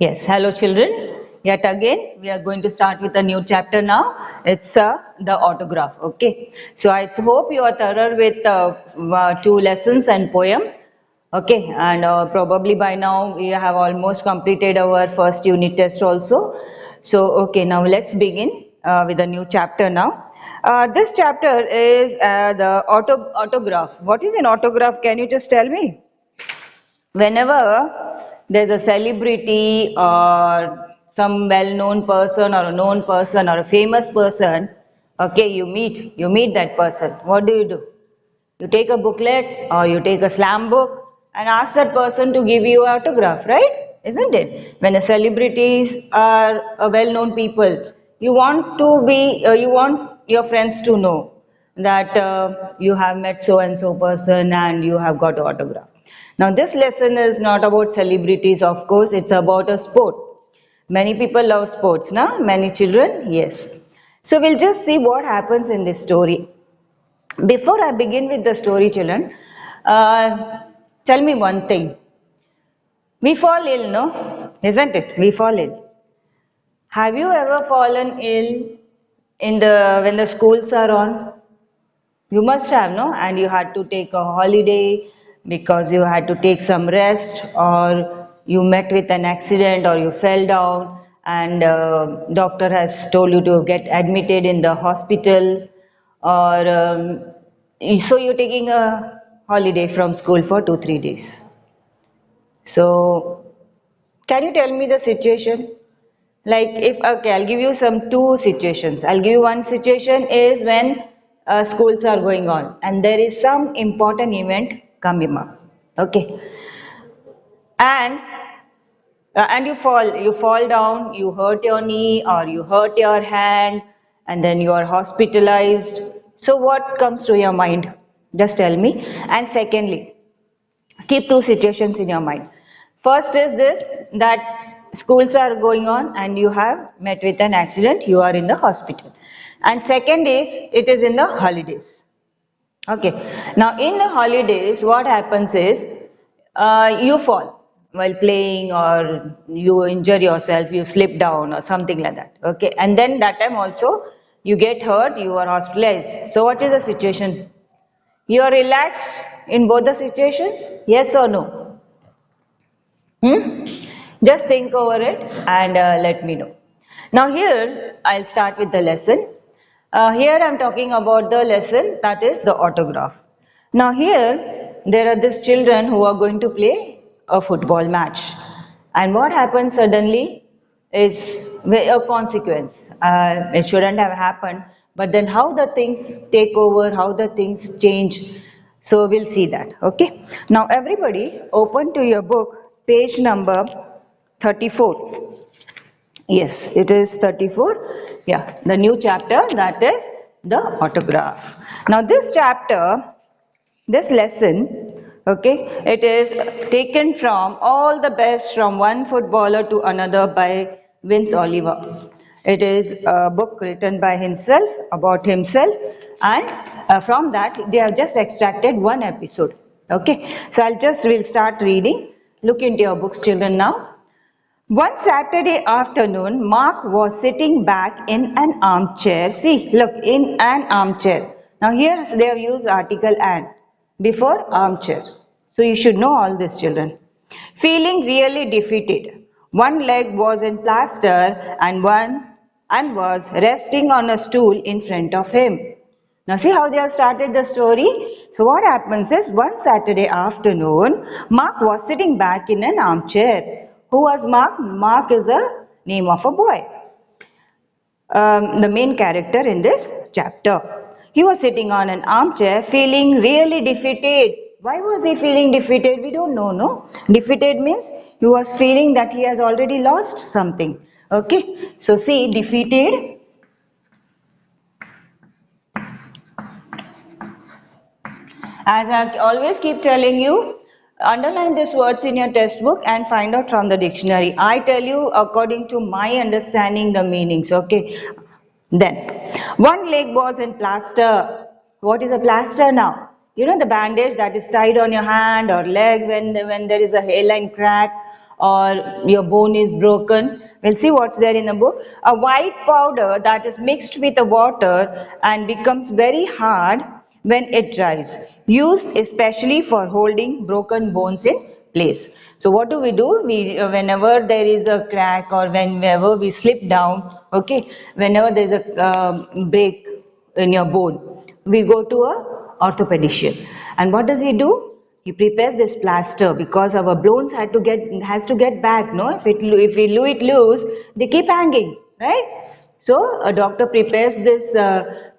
Yes, hello children. Yet again, we are going to start with a new chapter now. It's the autograph. Okay. So I hope you are thorough with two lessons and poem. Okay. And probably by now we have almost completed our first unit test also. So okay, now let's begin with a new chapter now. This chapter is the autograph. What is an autograph? Can you just tell me? Whenever there's a celebrity or some well-known person or a known person or a famous person, okay, you meet that person. What do? You take a booklet or you take a slam book and ask that person to give you an autograph, right? Isn't it? When a celebrities are a well-known people, you want your friends to know that you have met so and so person and you have got an autograph. Now this lesson is not about celebrities, of course, it's about a sport. Many people love sports, na? Many children, yes. So we'll just see what happens in this story. Before I begin with the story, children, tell me one thing. We fall ill, no? Isn't it? We fall ill. Have you ever fallen ill in the when the schools are on? You must have, no? And you had to take a holiday because you had to take some rest, or you met with an accident, or you fell down, and doctor has told you to get admitted in the hospital, or so you're taking a holiday from school for 2 3 days. So, can you tell me the situation? Like if, okay, I'll give you some two situations. I'll give you one situation is when schools are going on and there is some important event coming up. Okay. And you fall down, you hurt your knee or you hurt your hand and then you are hospitalized. So what comes to your mind? Just tell me. And secondly, keep two situations in your mind. First is this, that schools are going on and you have met with an accident, you are in the hospital. And second is, it is in the holidays. Okay. Now in the holidays, what happens is, you fall while playing or you injure yourself, you slip down or something like that. Okay. And then that time also, you get hurt, you are hospitalized. So what is the situation? You are relaxed in both the situations? Yes or no? Hmm? Just think over it and let me know. Now here, I'll start with the lesson. Here I'm talking about the lesson, that is the autograph. Now here, there are these children who are going to play a football match. And what happens suddenly is a consequence. It shouldn't have happened, but then how the things take over, how the things change. So we'll see that, okay? Now everybody open to your book, page number 34. Yes, it is 34. Yeah, the new chapter, that is the autograph. Now this chapter, this lesson, okay, it is taken from All the Best from One Footballer to Another by Vince Oliver. It is a book written by himself, about himself, and from that they have just extracted one episode. Okay, so we'll start reading. Look into your books, children, now. One Saturday afternoon, Mark was sitting back in an armchair. See, look, in an armchair. Now here they have used article "an" before armchair. So you should know all this, children. Feeling really defeated. One leg was in plaster and was resting on a stool in front of him. Now see how they have started the story. So what happens is, one Saturday afternoon, Mark was sitting back in an armchair. Who was Mark? Mark is the name of a boy, the main character in this chapter. He was sitting on an armchair feeling really defeated. Why was he feeling defeated? We don't know, no? Defeated means he was feeling that he has already lost something. Okay, so see, defeated. As I always keep telling you, underline these words in your textbook and find out from the dictionary. I tell you according to my understanding the meanings, okay? Then, one leg was in plaster. What is a plaster now? You know the bandage that is tied on your hand or leg when there is a hairline crack, or your bone is broken. We'll see what's there in the book. A white powder that is mixed with the water and becomes very hard when it dries. Used especially for holding broken bones in place. So what do? Whenever there is a crack or whenever we slip down, okay, whenever there is a break in your bone, we go to a orthopedician. And what does he do? He prepares this plaster because our bones has to get back. No, if we leave it loose, they keep hanging, right? So a doctor prepares this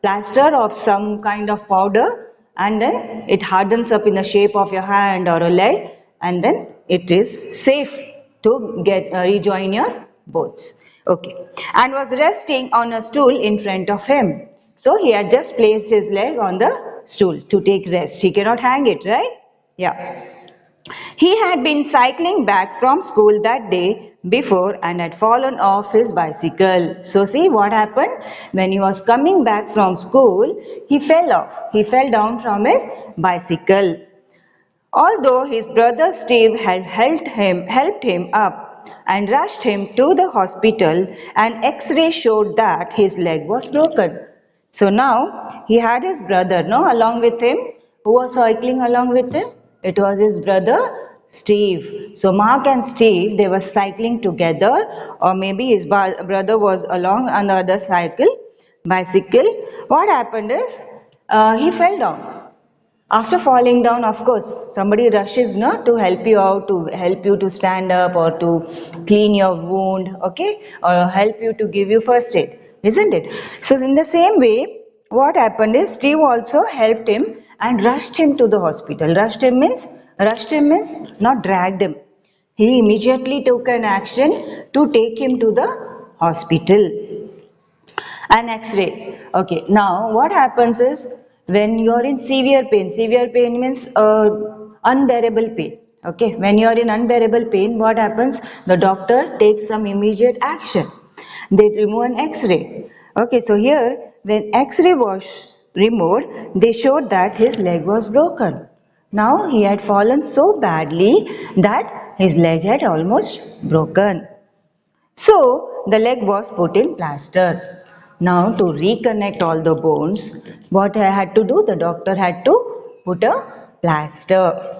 plaster of some kind of powder, and then it hardens up in the shape of your hand or a leg, and then it is safe to get rejoin your bones. Okay, and was resting on a stool in front of him. So he had just placed his leg on the stool to take rest. He cannot hang it, right? Yeah. He had been cycling back from school that day before and had fallen off his bicycle. So see what happened? When he was coming back from school, he fell off. He fell down from his bicycle. Although his brother Steve had helped him up and rushed him to the hospital, an X-ray showed that his leg was broken. So now he had his brother, no, along with him. Who was cycling along with him? It was his brother Steve. So Mark and Steve, they were cycling together, or maybe his brother was along on the other bicycle. What happened is he fell down. After falling down, of course, somebody rushes no, to help you out, to help you to stand up or to clean your wound, okay, or help you to give you first aid, isn't it? So in the same way, what happened is Steve also helped him and rushed him to the hospital. Rushed him means not dragged him. He immediately took an action to take him to the hospital. An x-ray. Okay, now what happens is when you are in severe pain means unbearable pain. Okay, when you are in unbearable pain, what happens? The doctor takes some immediate action. They remove an x-ray. Okay, so here when x-ray was removed, they showed that his leg was broken. Now he had fallen so badly that his leg had almost broken. So the leg was put in plaster. Now to reconnect all the bones, what I had to do? The doctor had to put a plaster.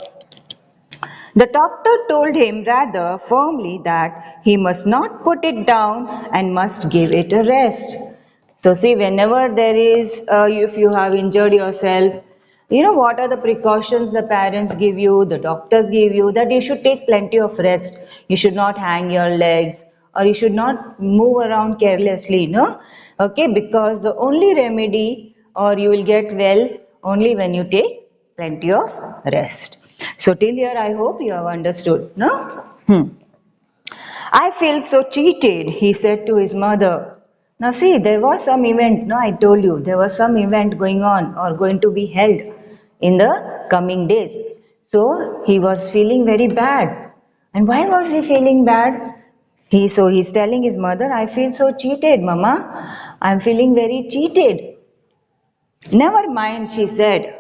The doctor told him rather firmly that he must not put it down and must give it a rest. So see, whenever there is, if you have injured yourself, you know what are the precautions the parents give you, the doctors give you, that you should take plenty of rest. You should not hang your legs or you should not move around carelessly, no? Okay, because the only remedy or you will get well only when you take plenty of rest. So till here I hope you have understood, no? I feel so cheated, he said to his mother. Now see, there was some event, no, I told you, there was some event going on or going to be held in the coming days. So he was feeling very bad. And why was he feeling bad? He's telling his mother, I feel so cheated, Mama. I'm feeling very cheated. Never mind, she said.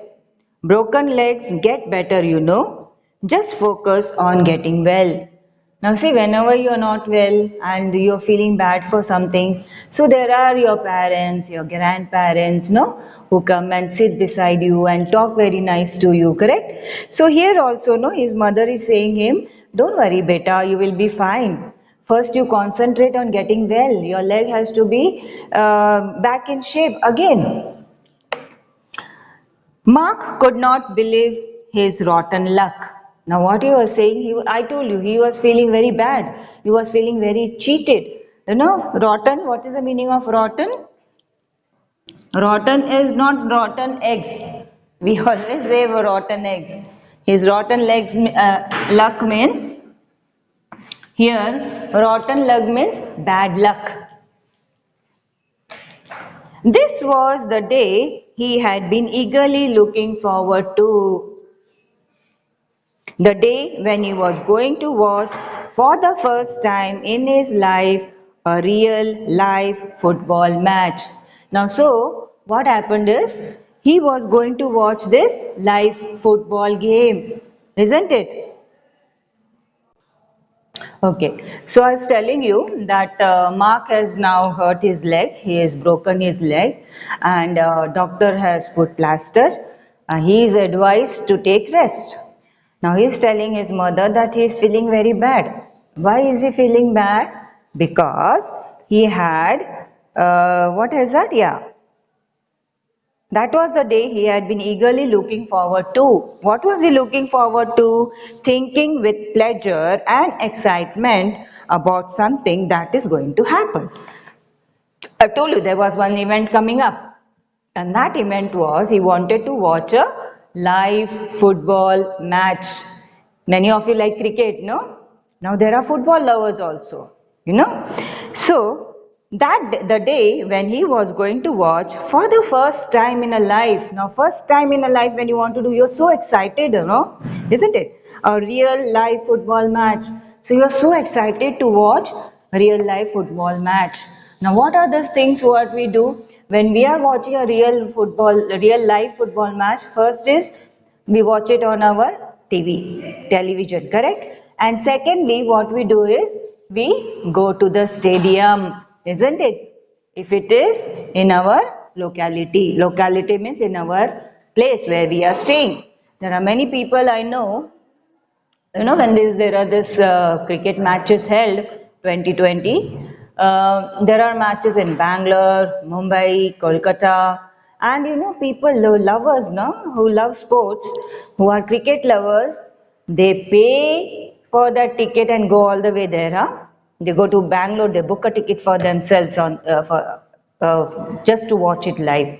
Broken legs get better, you know. Just focus on getting well. Now see, whenever you're not well and you're feeling bad for something, so there are your parents, your grandparents, no, who come and sit beside you and talk very nice to you, correct? So here also, no, his mother is saying him, don't worry beta, you will be fine. First you concentrate on getting well. Your leg has to be back in shape again. Mark could not believe his rotten luck. Now what he was saying, I told you, he was feeling very bad. He was feeling very cheated. You know, rotten, what is the meaning of rotten? Rotten is not rotten eggs. We always say rotten eggs. His luck means, here, rotten luck means bad luck. This was the day he had been eagerly looking forward to. The day when he was going to watch for the first time in his life a real live football match. Now so what happened is he was going to watch this live football game, isn't it? Okay, so I was telling you that Mark has now hurt his leg. He has broken his leg, and doctor has put plaster. He is advised to take rest. Now he is telling his mother that he is feeling very bad. Why is he feeling bad? Because he had what is that? Yeah, that was the day he had been eagerly looking forward to. What was he looking forward to? Thinking with pleasure and excitement about something that is going to happen. I told you there was one event coming up, and that event was he wanted to watch a live football match. Many of you like cricket, no? Now there are football lovers also, you know. So that the day when he was going to watch for the first time in a life. Now first time in a life when you want to do, you're so excited, you know, isn't it? A real live football match. So you're so excited to watch a real life football match. Now, what are the things what we do when we are watching a real life football match? First is we watch it on our television, correct? And secondly, what we do is we go to the stadium, isn't it? If it is in our locality means in our place where we are staying. There are many people I know, you know, when there are this cricket matches held 2020, there are matches in Bangalore, Mumbai, Kolkata, and you know, people lovers, no, who love sports, who are cricket lovers, they pay for that ticket and go all the way there, huh? They go to Bangalore, they book a ticket for themselves on for just to watch it live.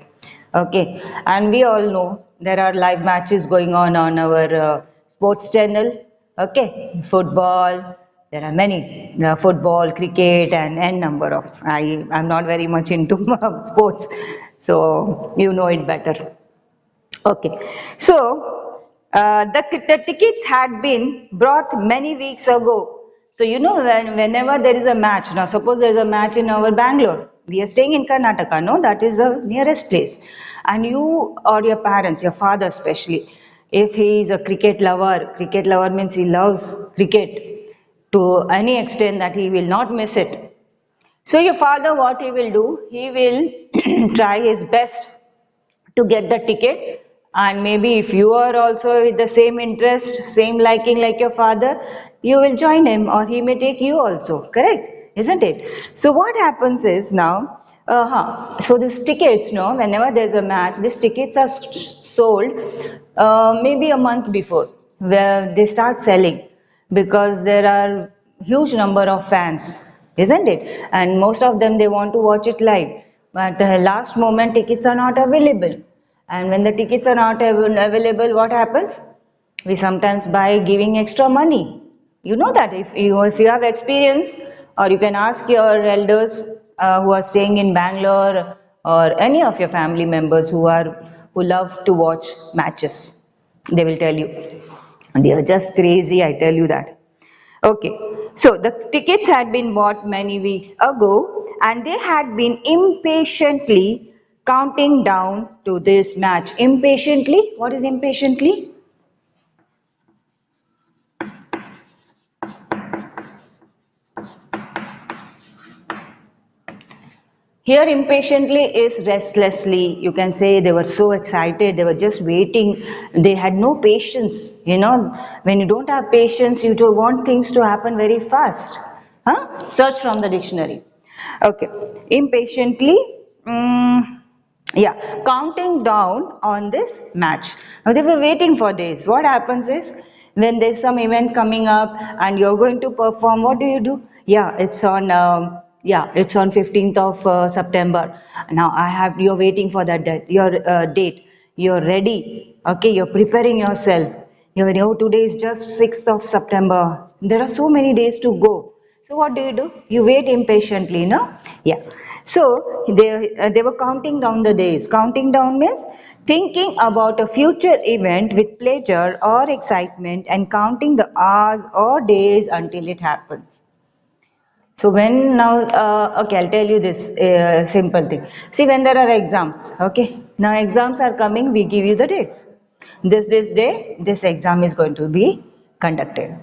Okay, and we all know there are live matches going on our sports channel. Okay, football. There are many football, cricket, and n number of. I'm not very much into sports, so you know it better. Okay, so the tickets had been brought many weeks ago. So you know whenever there is a match, now suppose there is a match in our Bangalore, we are staying in Karnataka, no, that is the nearest place, and you or your parents, your father especially, if he is a cricket lover means he loves cricket to any extent that he will not miss it. So your father, what he will do, he will try his best to get the ticket, and maybe if you are also with the same interest, same liking like your father, you will join him or he may take you also, correct, isn't it? So what happens is now, so these tickets, no, whenever there's a match, these tickets are sold maybe a month before, where they start selling, because there are huge number of fans, isn't it? And most of them, they want to watch it live, but the last moment tickets are not available, and when the tickets are not available, what happens? We sometimes buy giving extra money. You know that if you have experience, or you can ask your elders who are staying in Bangalore, or any of your family members who love to watch matches, they will tell you. They are just crazy, I tell you that. Okay, so the tickets had been bought many weeks ago, and they had been impatiently counting down to this match. Impatiently? What is impatiently? Here, impatiently is restlessly. You can say they were so excited, they were just waiting. They had no patience. You know, when you don't have patience, you don't want things to happen very fast. Huh? Search from the dictionary. Okay, impatiently. Yeah, counting down on this match. Now they were waiting for days. What happens is when there's some event coming up and you're going to perform, what do? Yeah, it's on 15th of September. Now you're waiting for that date. You're ready. Okay, you're preparing yourself. Today is just 6th of September. There are so many days to go. So what do? You wait impatiently, no? Yeah. So they were counting down the days. Counting down means thinking about a future event with pleasure or excitement and counting the hours or days until it happens. So when now, okay, I'll tell you this simple thing. See, when there are exams, okay, now exams are coming, we give you the dates. This day, this exam is going to be conducted.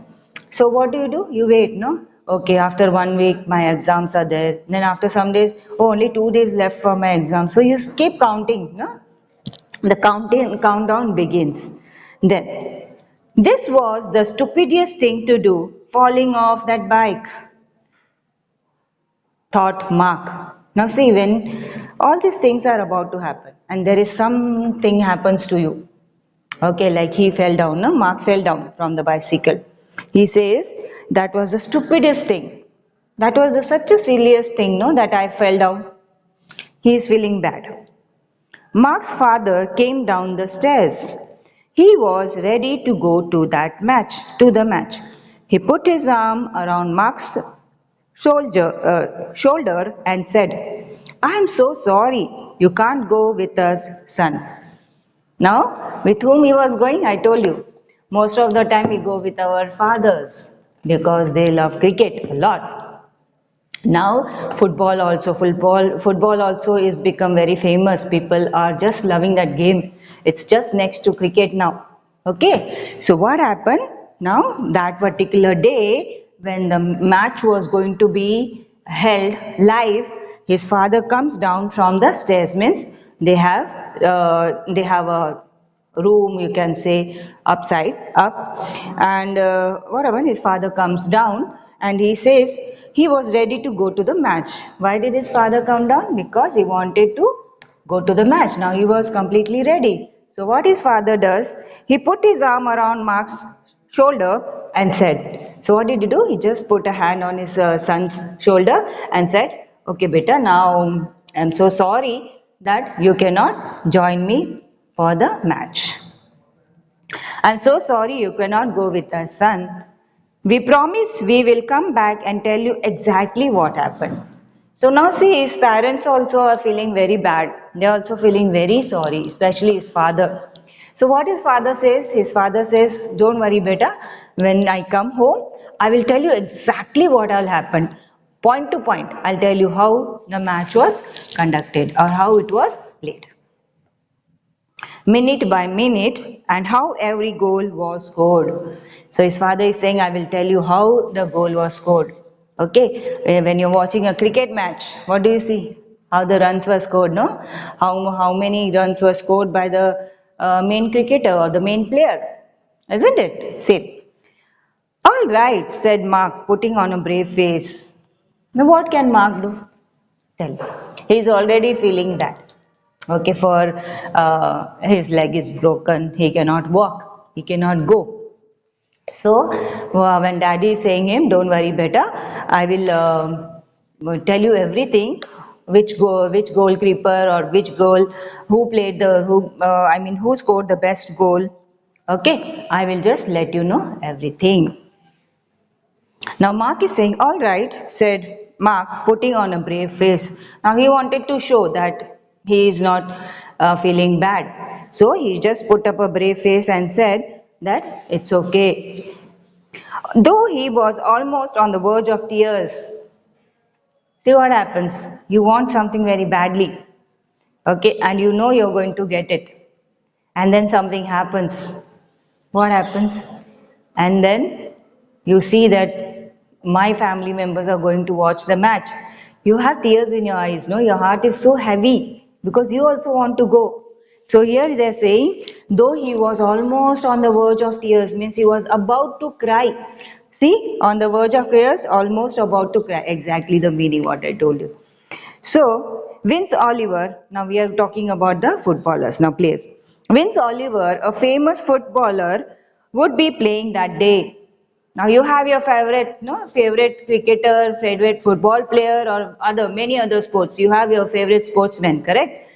So what do? You wait, no? Okay, after 1 week, my exams are there. Then after some days, oh, only 2 days left for my exam. So you keep counting, no? The countdown begins. Then, this was the stupidest thing to do, falling off that bike, thought Mark. Now see, when all these things are about to happen and there is something happens to you, okay, like he fell down, no? Mark fell down from the bicycle. He says, that was the stupidest thing. That was such a silliest thing, no, that I fell down. He is feeling bad. Mark's father came down the stairs. He was ready to go to the match. He put his arm around Mark's shoulder and said, I am so sorry, you can't go with us, son. Now, with whom he was going, I told you. Most of the time we go with our fathers because they love cricket a lot. Now, football also is become very famous. People are just loving that game. It's just next to cricket now. Okay, so what happened? Now, that particular day, when the match was going to be held live, his father comes down from the stairs. Means they have a room, you can say, upside up, and whatever, his father comes down and he says he was ready to go to the match. Why did his father come down? Because he wanted to go to the match. Now he was completely ready. So what his father does, he put his arm around Mark's shoulder and said, so what did he do? He just put a hand on his son's shoulder and said, okay beta, now I'm so sorry that you cannot join me for the match. I'm so sorry you cannot go with us, son. We promise we will come back and tell you exactly what happened. So now see, his parents also are feeling very bad. They are also feeling very sorry, especially his father. So what his father says? His father says, don't worry beta, when I come home, I will tell you exactly what will happen. Point to point, I'll tell you how the match was conducted or how it was played, minute by minute, and how every goal was scored. So his father is saying, I will tell you how the goal was scored. Okay, when you're watching a cricket match, what do you see? How the runs were scored, no? How many runs were scored by the main cricketer or the main player, isn't it? Same. All right, said Mark, putting on a brave face. Now what can Mark do? Tell me. He is already feeling bad. Okay, for his leg is broken, he cannot walk, he cannot go. So when daddy is saying him, don't worry beta, I will tell you everything, which goalkeeper or which goal, who played the who I mean who scored the best goal. Okay, I will just let you know everything. Now Mark is saying, all right, said Mark, putting on a brave face. Now he wanted to show that he is not feeling bad. So he just put up a brave face and said that it's okay. Though he was almost on the verge of tears. See what happens? You want something very badly, okay, and you know you're going to get it. And then something happens. What happens? And then you see that my family members are going to watch the match. You have tears in your eyes, no? Your heart is so heavy because you also want to go. So here they're saying, though he was almost on the verge of tears, means he was about to cry. See, on the verge of tears, almost about to cry. Exactly the meaning what I told you. So, Vince Oliver, now we are talking about the footballers, now players. Vince Oliver, a famous footballer, would be playing that day. Now you have your favorite, no, favorite cricketer, favorite football player, or many other sports. You have your favorite sportsman, correct?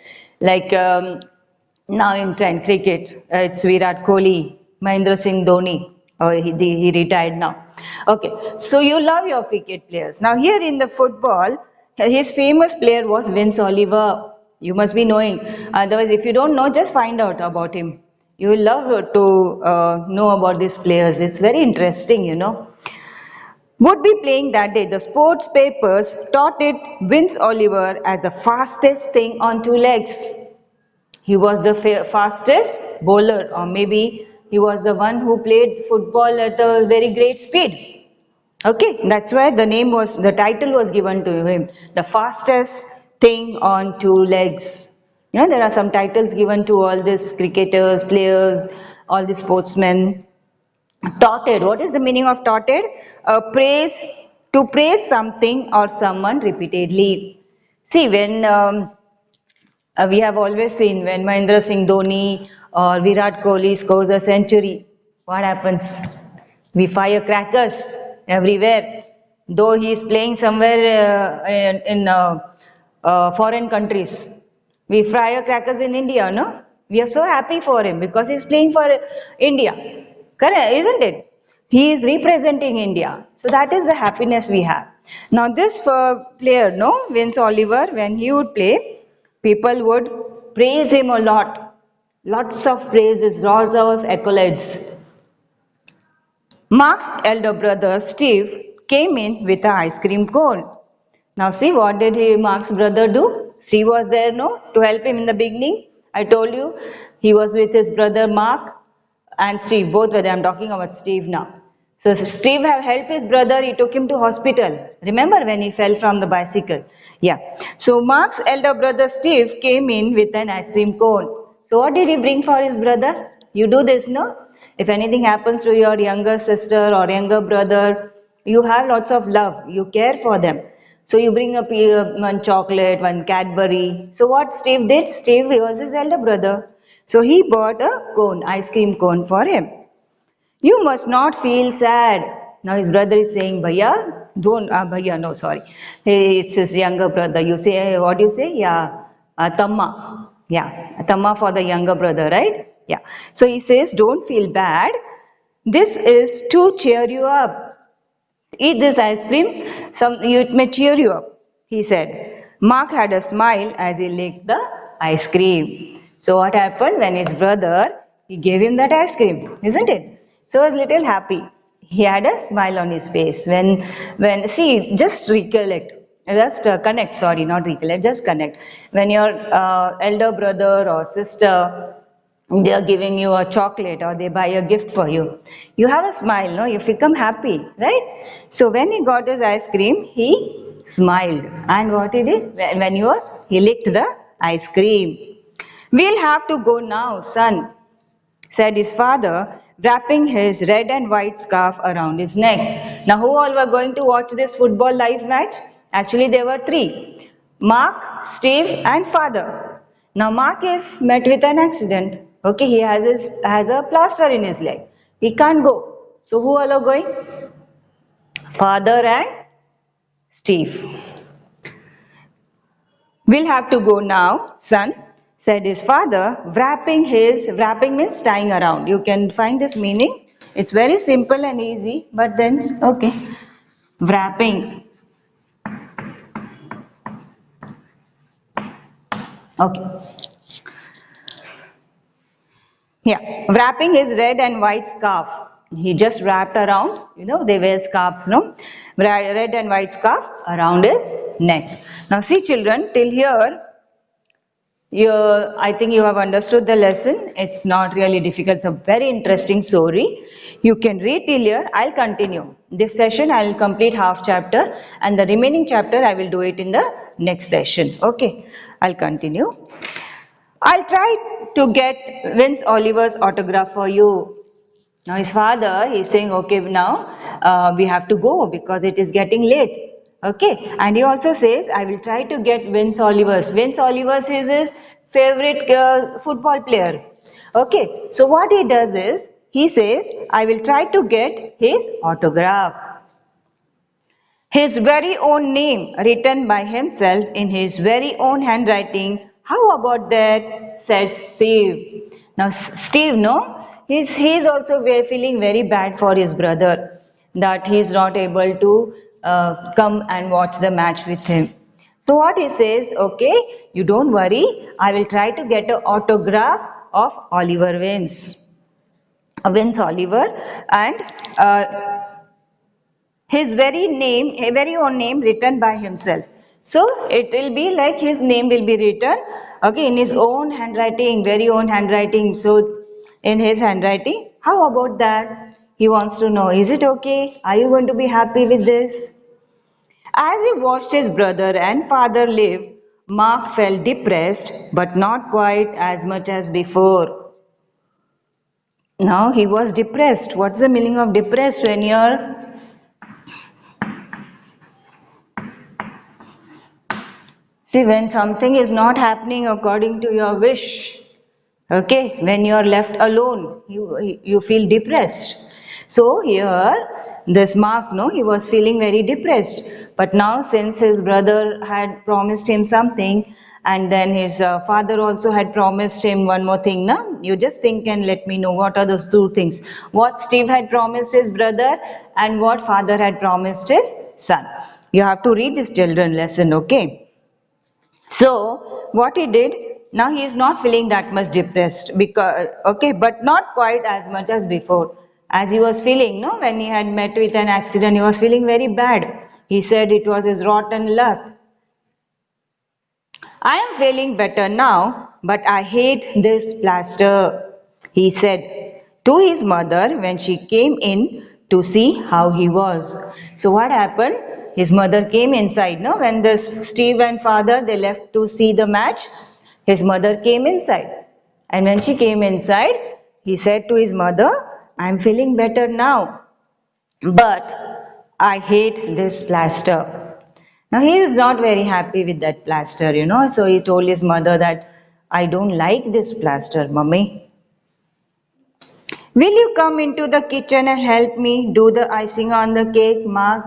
Like now in trend cricket, it's Virat Kohli, Mahendra Singh Dhoni. Oh, he retired now. Okay, so you love your cricket players. Now here in the football, his famous player was Vince Oliver. You must be knowing. Otherwise, if you don't know, just find out about him. You will love to know about these players. It's very interesting, you know. Would be playing that day. The sports papers taught it Vince Oliver as the fastest thing on two legs. He was the fastest bowler, or maybe he was the one who played football at a very great speed. Okay, that's why the title was given to him, the fastest thing on two legs. You know, there are some titles given to all these cricketers, players, all the sportsmen. Touted, what is the meaning of touted? Praise, to praise something or someone repeatedly. See, when we have always seen when Mahendra Singh Dhoni or Virat Kohli scores a century, what happens? We fire crackers everywhere. Though he is playing somewhere in foreign countries, we fire crackers in India, no? We are so happy for him because he's playing for India. Correct, isn't it? He is representing India. So that is the happiness we have. Now this player, no, Vince Oliver, when he would play, people would praise him a lot. Lots of praises, lots of accolades. Mark's elder brother Steve came in with an ice cream cone. Now see what did Mark's brother do? Steve was there, no, to help him in the beginning. I told you he was with his brother Mark and Steve, both were there. I'm talking about Steve now. So Steve have helped his brother. He took him to hospital. Remember when he fell from the bicycle? Yeah. So Mark's elder brother Steve came in with an ice cream cone. So what did he bring for his brother? You do this, no? If anything happens to your younger sister or younger brother, you have lots of love. You care for them. So you bring one chocolate, one Cadbury. So what Steve did? Steve was his elder brother. So he bought a cone, ice cream cone for him. You must not feel sad. Now his brother is saying, Bhaiya, don't, Bhaiya, no, sorry. Hey, it's his younger brother. You say, what do you say? Yeah, Tamma. Yeah, Tamma for the younger brother, right? Yeah. So he says, don't feel bad. This is to cheer you up. Eat this ice cream, it may cheer you up, he said. Mark had a smile as he licked the ice cream. So what happened when his brother, he gave him that ice cream, isn't it? So he was little happy. He had a smile on his face see, just recollect, just connect, sorry, not recollect, just connect. When your elder brother or sister they are giving you a chocolate or they buy a gift for you, you have a smile, no, you become happy, right? So when he got his ice cream, he smiled. And what he did when he licked the ice cream. We'll have to go now, son, said his father, wrapping his red and white scarf around his neck. Now who all were going to watch this football live match? Actually there were three: Mark, Steve and father. Now Mark is met with an accident. Okay, he has a plaster in his leg. He can't go. So who all are going? Father and Steve. We'll have to go now, son, said his father, wrapping means tying around. You can find this meaning. It's very simple and easy, but then, okay, wrapping. Okay. Yeah, wrapping his red and white scarf. He just wrapped around, they wear scarves, no? Red and white scarf around his neck. Now see children, till here, I think you have understood the lesson. It's not really difficult. It's a very interesting story. You can read till here. I'll continue. This session I'll complete half chapter and the remaining chapter I will do it in the next session. Okay, I'll continue. I'll try to get Vince Oliver's autograph for you. Now his father, he's saying, okay, now we have to go because it is getting late. Okay, and he also says, I will try to get Vince Oliver's. Vince Oliver's is his favorite football player. Okay, so what he does is, he says, I will try to get his autograph. His very own name written by himself in his very own handwriting. How about that? Said Steve. Now Steve, no, he's also feeling very bad for his brother that he's not able to come and watch the match with him. So what he says, okay, you don't worry, I will try to get an autograph of Oliver Vince. Vince Oliver and his very own name written by himself. So it will be like his name will be written, okay, in his own handwriting, very own handwriting. So in his handwriting, how about that? He wants to know, is it okay? Are you going to be happy with this? As he watched his brother and father live, Mark felt depressed, but not quite as much as before. Now he was depressed. What's the meaning of depressed when you're See, when something is not happening according to your wish, okay, when you are left alone, you feel depressed. So here, this Mark, no, he was feeling very depressed. But now, since his brother had promised him something, and then his father also had promised him one more thing, no? You just think and let me know what are those two things. What Steve had promised his brother, and what father had promised his son. You have to read this children lesson, okay? So what he did, now he is not feeling that much depressed because okay, but not quite as much as before. As he was feeling, no, when he had met with an accident, he was feeling very bad. He said it was his rotten luck. I am feeling better now, but I hate this plaster, he said to his mother when she came in to see how he was. So what happened? His mother came inside, no? When this Steve and father, they left to see the match, his mother came inside. And when she came inside, he said to his mother, I am feeling better now, but I hate this plaster. Now he is not very happy with that plaster, so he told his mother that I don't like this plaster, mummy. Will you come into the kitchen and help me do the icing on the cake, Mark?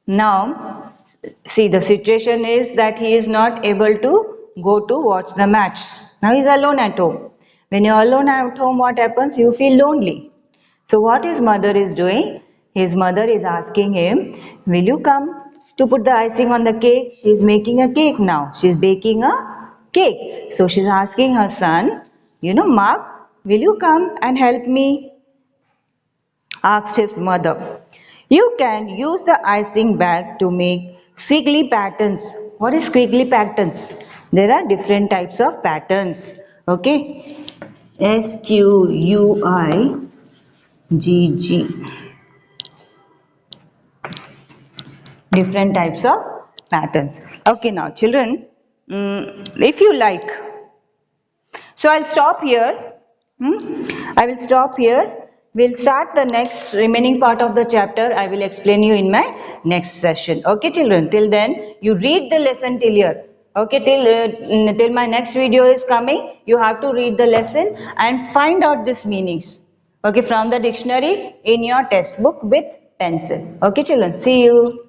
Now, see, the situation is that he is not able to go to watch the match. Now he's alone at home. When you're alone at home, what happens? You feel lonely. So what his mother is doing? His mother is asking him, will you come to put the icing on the cake? She's making a cake now. She's baking a cake. So she's asking her son, Mark, will you come and help me? Asked his mother. You can use the icing bag to make squiggly patterns. What is squiggly patterns? There are different types of patterns. Okay. SQUIGG. Different types of patterns. Okay, now children, if you like, so I'll stop here. I will stop here. We'll start the next remaining part of the chapter. I will explain you in my next session. Okay, children. Till then, you read the lesson till here. Okay, till my next video is coming, you have to read the lesson and find out these meanings. Okay, from the dictionary in your textbook with pencil. Okay, children. See you.